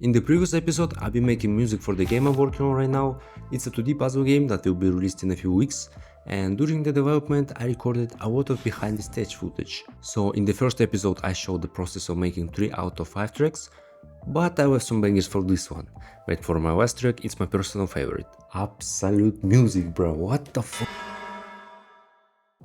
In the previous episode, I've been making music for the game I'm working on right now. It's a 2D puzzle game that will be released in a few weeks. And during the development, I recorded a lot of behind the stage footage. So in the first episode, I showed the process of making 3 out of 5 tracks. But I have some bangers for this one. Wait for my last track, it's my personal favorite. Absolute music, bro, what the fuck?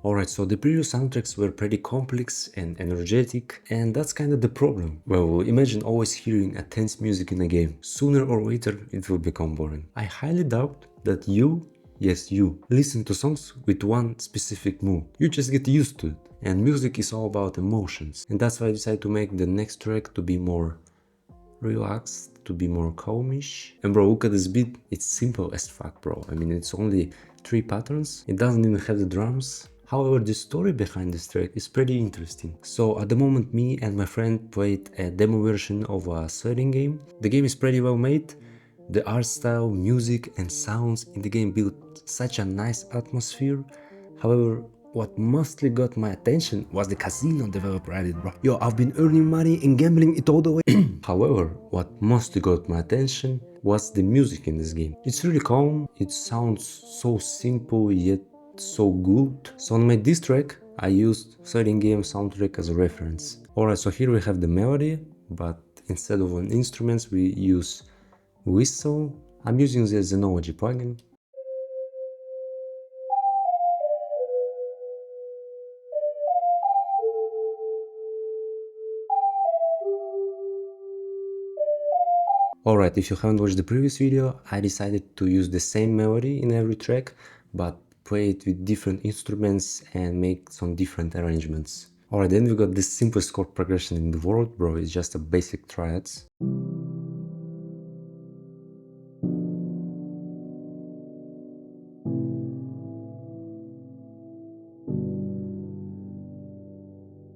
Alright, so the previous soundtracks were pretty complex and energetic, and that's kind of the problem. Well, imagine always hearing a tense music in a game. Sooner or later it will become boring. I highly doubt that yes you, listen to songs with one specific mood. You just get used to it. And music is all about emotions. And that's why I decided to make the next track to be more relaxed, to be more calmish. And bro, look at this beat, it's simple as fuck, bro. I mean, it's only 3 patterns, it doesn't even have the drums. However, the story behind this track is pretty interesting. So at the moment, me and my friend played a demo version of a sweating game. The game is pretty well made. The art style, music and sounds in the game built such a nice atmosphere. However, what mostly got my attention was the casino developer added, bro. Yo, I've been earning money and gambling it all the way. However, what mostly got my attention was the music in this game. It's really calm, it sounds so simple yet so good. So on my diss track, I used certain game soundtrack as a reference. Alright, so here we have the melody, but instead of an instruments we use whistle. I'm using the Xenology plugin. Alright, if you haven't watched the previous video, I decided to use the same melody in every track, but play it with different instruments and make some different arrangements. Alright, then we got the simplest chord progression in the world, bro, it's just a basic triads.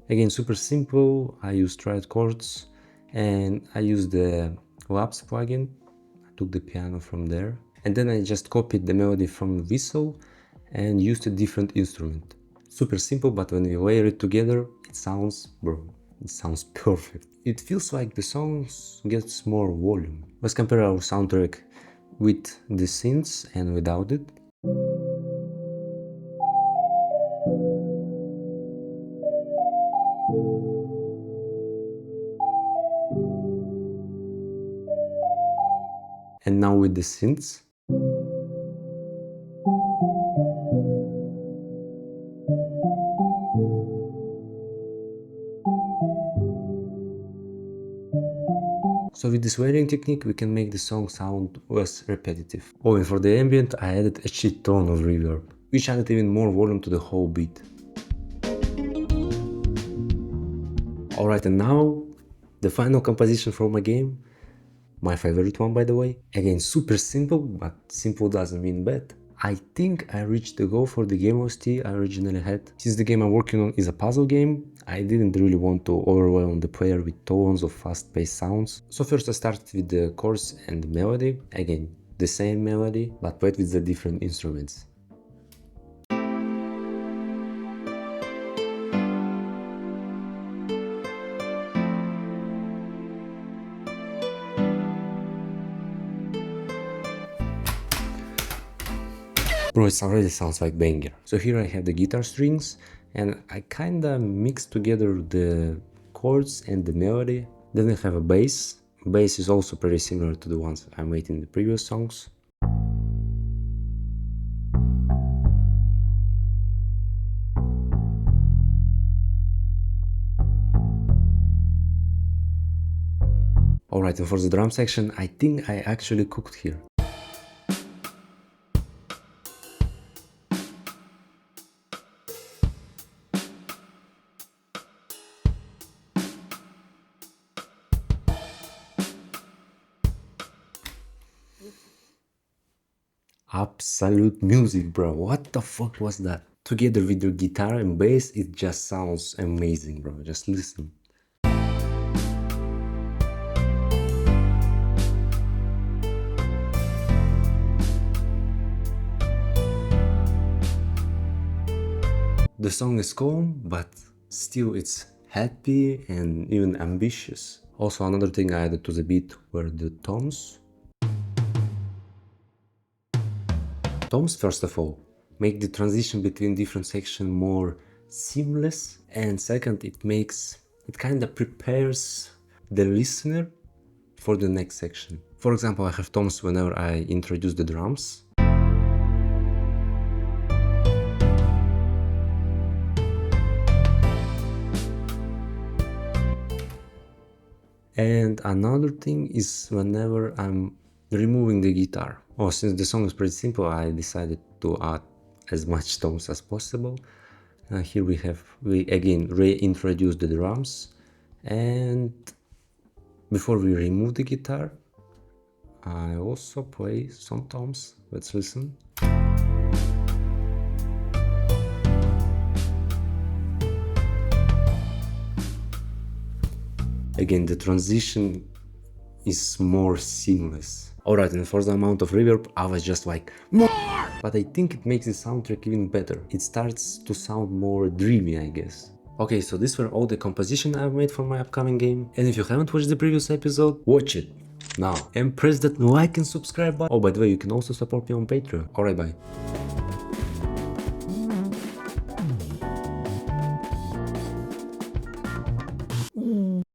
Again, super simple, I use triad chords and I use the Labs plugin. I took the piano from there and then I just copied the melody from whistle and used a different instrument. Super simple, but when we layer it together, it sounds, bro, it sounds perfect. It feels like the songs gets more volume. Let's compare our soundtrack with the synths and without it. And now with the synths. So with this layering technique we can make the song sound less repetitive. Oh, and for the ambient I added a shit ton of reverb, which added even more volume to the whole beat. Alright, and now the final composition for my game. My favorite one, by the way. Again, super simple, but simple doesn't mean bad. I think I reached the goal for the game OST I originally had. Since the game I'm working on is a puzzle game, I didn't really want to overwhelm the player with tons of fast-paced sounds. So first I started with the chords and the melody. Again, the same melody, but played with the different instruments. Bro, it already sounds like banger. So here I have the guitar strings and I kinda mixed together the chords and the melody. Then I have a bass. Bass is also pretty similar to the ones I made in the previous songs. Alright, and for the drum section, I think I actually cooked here. Absolute music, bro. What the fuck was that? Together with your guitar and bass, it just sounds amazing, bro. Just listen. The song is calm, but still it's happy and even ambitious. Also, another thing I added to the beat were the toms. Toms, first of all, make the transition between different sections more seamless, and second, it kind of prepares the listener for the next section. For example, I have toms whenever I introduce the drums. And another thing is whenever I'm removing the guitar. Oh, since the song is pretty simple, I decided to add as much toms as possible. Here we again reintroduce the drums, and before we remove the guitar, I also play some toms. Let's listen. Again, the transition is more seamless. Alright, and for the amount of reverb, I was just like, more! But I think it makes the soundtrack even better. It starts to sound more dreamy, I guess. Okay, so these were all the composition I've made for my upcoming game. And if you haven't watched the previous episode, watch it now. And press that like and subscribe button. Oh, by the way, you can also support me on Patreon. Alright, bye.